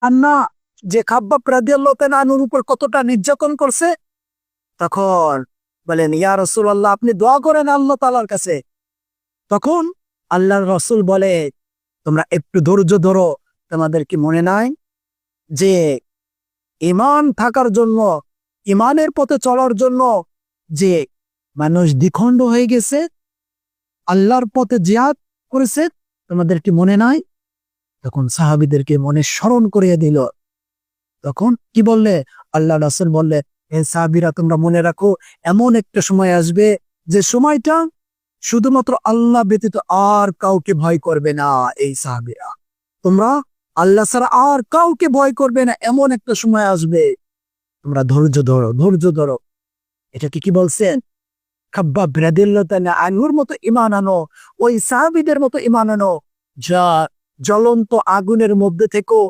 আর না যে খাব্বাব রাদিয়াল্লাহু তাআলা আনহুর উপর কতটা নির্যাতন করছে। তখন বলেন, ইয়া রাসূলুল্লাহ, আপনি দোয়া করেন আল্লাহ তাআলার কাছে। তখন আল্লাহর রাসূল বলে, তোমরা একটু ধৈর্য ধরো। তোমাদের কি মনে নাই যে ঈমান থাকার জন্য, ঈমানের পথে চলার জন্য যে মানুষ দ্বিখণ্ড হয়ে গেছে, আল্লাহর পথে জিহাদ করেছে, তোমাদের কি মনে নাই? তখন সাহাবীদেরকে মনে স্মরণ করিয়ে দিল। তখন কি বললে? আল্লাহ রাসূল বললে, হে সাহাবীরা, তোমরা মনে রাখো, এমন একটা সময় আসবে যে সময়টা শুধুমাত্র আল্লাহ ব্যতীত আর কাউকে ভয় করবে না। এই সাহাবীরা, তোমরা আল্লাহ ছাড়া আর কাউকে ভয় করবে না, এমন একটা সময় আসবে। তোমরা ধৈর্য ধরো, ধৈর্য ধরো। এটাকে কি বলছেন? খাব্বাব রাদিয়াল্লাহু তাআলা আনহুর মতো ঈমান আনো, ওই সাহাবীদের মতো ঈমান আনো, যা জ্বলন্ত আগুনের মধ্যে থেকেও